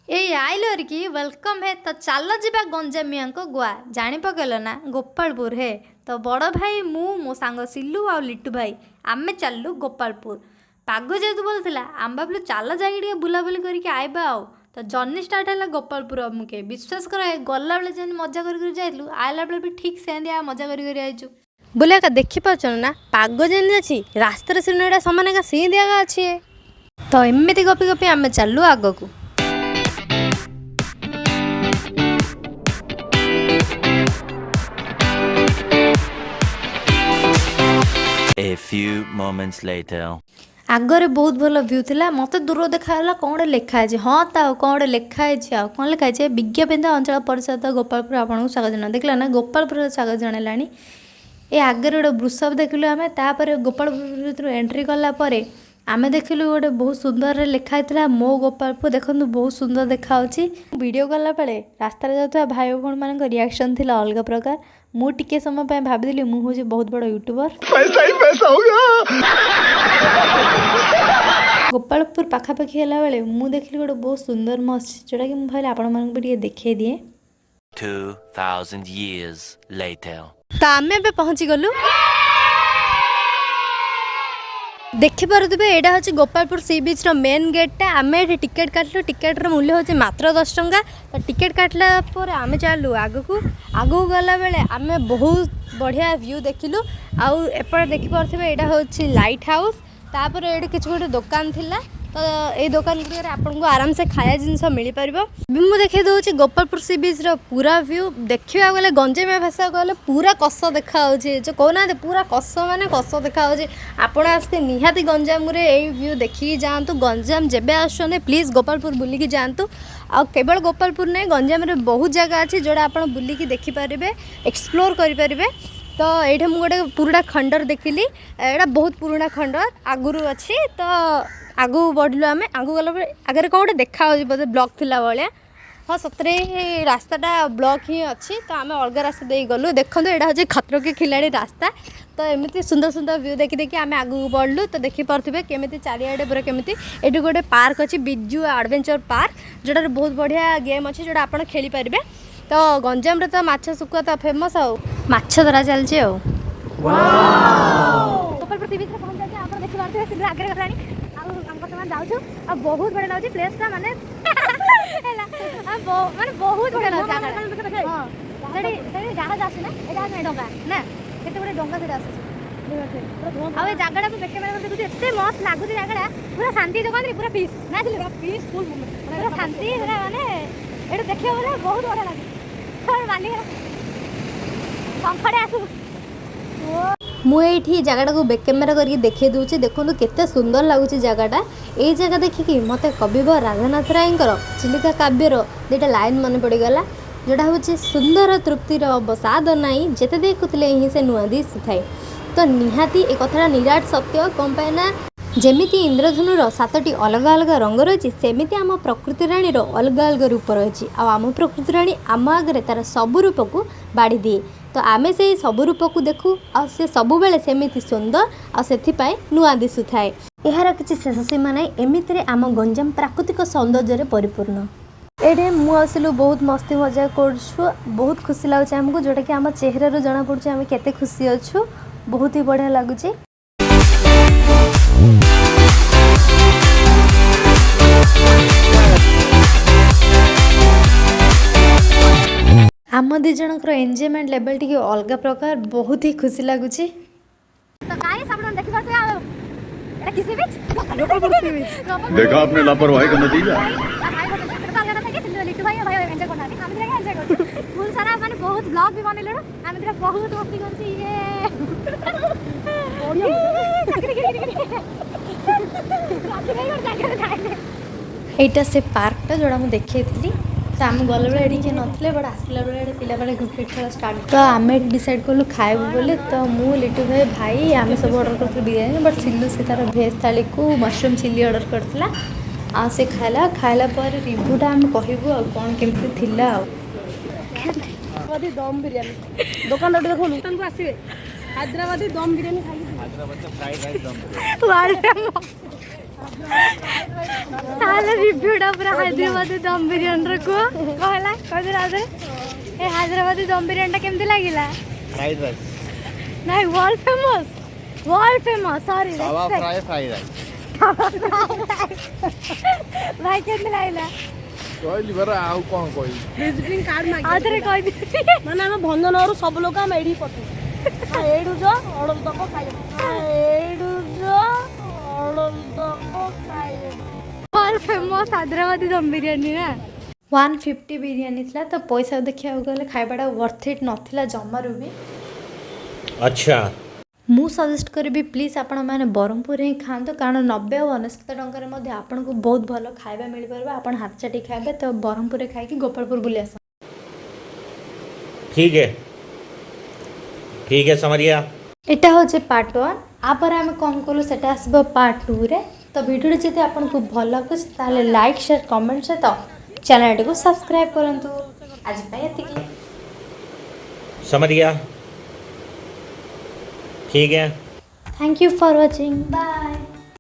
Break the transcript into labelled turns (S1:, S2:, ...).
S1: ए Euler की welcome है तो चल जा गंजामिया गोआ जानी पकल ना गोपालपुर है तो बड़ भाई मो सांग सिलू आ लिट्टू भाई आमे चलू गोपालपुर पाग जेहतु बोलता आम भाविलु चल जाए बुलाबुली करके आइबा आउ तो जर्नी स्टार्ट है गोपालपुर अमुके विश्वास कर गला बेले जमी मजा कर जाइलु आइला बेले भी ठीक से मजा कर आइचु बोले का देखी पाच ना पाग जेन अच्छी रास्तार सीन सामान का सी दिया अच्छे तो एमती गपी गपी आम चलू आग को
S2: A few moments later.
S1: आगरे बहुत भल व्यू थिला मते दूर देखाला कौन लिखा है हाँ ता कौन लिखा है कौन लिखा है विज्ञापित अंचल परिषद गोपालपुर आपको स्वागत जन देखला ना गोपालपुर स्वागत जनालानी ए आगे गोटे वृषभ देखिलु आम तापर गोपालपुर एंट्री कलापर आम देखिलु गोटे बहुत सुंदर लिखाई था मो गोपालपुर देखो बहुत सुंदर देखा वीडियो कला बेले रास्तार जाता भाई भौण मान रिएक्शन थी अलग प्रकार मु टिके समय भाभी मुझे बहुत बड़ यूट्यूबर
S3: पैसा ही पैसा होगा।
S1: गोपालपुर पाखापाखि है बेले मुझे देखिली गोटे बहुत सुंदर मस्जिद जोटा कि मुझे आपण मानक भी देखे दिए
S2: 2000 years later.
S1: तो आम ए पहुँची गलु देखिपे यहाँ हूँ गोपालपुर सी बीच मेन गेटा आम ये टिकेट काटलु टिकेटर मूल्य हूँ मात्र 10 टंका तो टिकेट काटला पर आम चलू आगू गला बेले आम बहुत बढ़िया व्यू देखिलु आउ एपटे देखिपे यहाँ हूँ लाइट हाउस तापर ये किसी गोटे दुकान थिला तो ये दुकान गुड आपको आराम से खाया जिनस मिल पार मुझे देखा दूसरी गोपालपुर सी बीच पूरा व्यू देखा गले गंजामिया भाषा कहले पूरा कस देखा जो कहना पूरा कस मान कस देखा आपण आसते निहाती गंजाम यही व्यू देखिए जातु गंजाम जब आसुँच प्लीज गोपालपुर बुलिकी जातु आ केवल गोपालपुर नहीं गंजाम बहुत जगह अच्छी जोड़ा आप बुलिकी देखिपारे एक्सप्लोर करें तो ये मुझे गोटे पुराना खंडर देखिली यहाँ बहुत पुराना खंडर आगुरी अच्छी तो आगू बढ़लु आम आगू गला आगे कौन गोटे देखा बोधे ब्लॉक थिला भाया हाँ सतरे रास्ताटा ब्लॉक ही अच्छी तो आम अलग रास्ता दे गलु देखो यहाँ हूँ खतरों के खिलाड़ी रास्ता तो एमती सुंदर सुंदर व्यू देखी देखी आम आगू बढ़लु तो देखिपे केमी चारिआडे पूरा केमी ये गोटे पार्क अच्छी बिजू एडवेंचर पार्क जोटार बहुत बढ़िया गेम अच्छी जोटा आप खेली पारे तो गंजाम तो माछ सुखुआ तो फेमस आउ माछ धरा चलছে ଆଉ गोपालपुर सी बीच में पहुंच जाते आप देखि पारते सीधे आगे गलानी आ हम वर्तमान जाउछु आ बहुत बढ़िया लाउछि प्लेसटा माने हैला आ माने बहुत बढ़िया लाउछि हां सेडी सेडी जहाज आसी ना ए जहाज नै डंगा ना केते बडे डंगा सेडी आसी आ ए जागाडा को देखे माने देखु एते मस्त लागुछि जागाडा पूरा शांति जगह पूरा पीस ना पूरा पीसफुल पूरा शांति माने एटा देखियो बोले बहुत बढ़िया लागे मुझे जगटा को बैक कैमेरा करके देखे दूसरी देखो केते सुंदर लगुच जगटा ये जगह देखिकी मत कविवर राधानाथ रायर चिलिका काव्यर दुटा लाइन मन पड़गला जोटा हूँ सुंदर तृप्तिर अवसाद नाई जिते देखुले ही से नुआ दिशु थाए तो निहाती एक कथा निराट सत्य कौन पाइना जेमिति इंद्रधनुर 7टी अलग अलग रंग रही सेमिति आम प्रकृति राणी अलग अलग रूप रही आम प्रकृति राणी आम आगे तार सबू रूप को बाड़ी दिए तो आमे से सबू रूप को देखू आ से सबु बेले सेमिति सुंदर आ सेथिपाई नुआ दिशु थाए यार किसी शेष सीमा ना एमितिरे आम गंजाम प्राकृतिक सौंदर्य परिपूर्ण एडे मु आसिलु बहुत मस्ती मजा करछु बहुत खुशी लागुछ हमको जोटा कि आम चेहरा जना पड़छ आम केते खुशी अच्छु बहुत ही बढ़िया लगुच आम दी जनकर एंजॉयमेंट लेवल टी अलग प्रकार बहुत ही खुशी लगुच
S3: देखा आपने लापरवाही का नतीजा
S1: बहुत ब्लॉग भी बनेले बहुत मस्ती करछि ये से पार्कटा जोड़ा मुझे देखी तो आम गला बेले ये नथिले बट आसला बेले पिला बेले क्रिकेट खेल स्टार्ट तो आम डिसाइड कलु खाइबु बोले तो मु लिटू भाई आम सब ऑर्डर कर बिरयानी बट सिल्लू से तार भेज थाली को मशरूम चिल्ली ऑर्डर करथिला आ से खाइला पर रिव्यूटा आम कहबू आ कौन केमती थिला आ
S4: हैदराबादी दम बिरयानी दुकान देखो नूतन को आसवे हैदराबादी दम बिरयानी खाई हैदराबाद फ्राइड राइस दम बिरयानी
S1: ତାହେଲେ ରିଭ୍ୟୁଟା ପୁରା ହାଇଦ୍ରାବାଦୀ ଦମ୍ ବିରିୟାନୀର କୁହ କହିଲା କହିଦେଲ ଆଉଥରେ ଏ ହାଇଦ୍ରାବାଦୀ ଦମ୍ ବିରିୟାନୀଟା କେମିତି ଲାଗିଲା
S5: फ्राइड राइस
S1: ନାଇଁ ୱାର୍ଲ୍ଡ ଫେମସ୍ ସରି
S5: तवा फ्राई फ्राइड राइस
S1: ଭାଇ କେମିତି ଲାଗିଲା
S5: କହିଲି ପରା ଆଉ କ'ଣ କହିବି
S4: ଭିଜିଟିଂ କାର୍ଡ ମାଗି
S1: ଆଉଥରେ କହିଦିଅ
S4: ମାନେ ଆମେ ଭଞ୍ଜନଗରରୁ ସବୁ ଲୋକ ଆମେ ଏଇଠି ପଠେଇବୁ ଏଇଠୁ ଯ ଅଡ଼ଲ ତକ ଖାଇବୁ ଏଇଠୁ ଯ ଅଡ଼ଲ ତକ ଖାଇବୁ
S1: ୱାର୍ଲ୍ଡ ଫେମସ୍ ହାଇଦ୍ରାବାଦୀ ଦମ୍ ବିରିୟାନୀ ନା 150 ବିରିୟାନୀ ଥିଲା ତ ପଇସା ଦେଖିବାକୁ ଗଲେ ଖାଇବାଟା ୱର୍ଥ ଇଟ୍ ନଥିଲା ଜମାରୁ ବି
S6: अच्छा
S1: ମୁଁ ସଜେଷ୍ଟ କରିବି ପ୍ଲିଜ୍ ଆପଣମାନେ ବ୍ରହ୍ମପୁରରେ ହିଁ ଖାଆନ୍ତୁ କାରଣ 90 ଆଉ 99 ଟଙ୍କାରେ ମଧ୍ୟ ଆପଣଙ୍କୁ ବହୁତ ଭଲ ଖାଇବା ମିଳିପାରିବ ଆପଣ ହାତ ଚାଟି ଖାଇବେ ତ ବ୍ରହ୍ମପୁରରେ ଖାଇକି ଗୋପାଳପୁର ବୁଲି ଆସ
S6: ठीक है समझ गया
S1: এটা হচ্ছে পার্ট 1 আবার আমি কম কলু সেটা আসব পার্ট 2 রে তো ভিডিওটি যদি আপনাকে ভালো লাগুছে তাহলে লাইক শেয়ার কমেন্ট সହିତ চ্যানেলটিକୁ ସବସ୍କ୍ରାଇବ୍ କରନ୍ତୁ ଆଜି ପାଇଁ ଏତିକି
S6: समझ गया ठीक है
S1: thank you for watching bye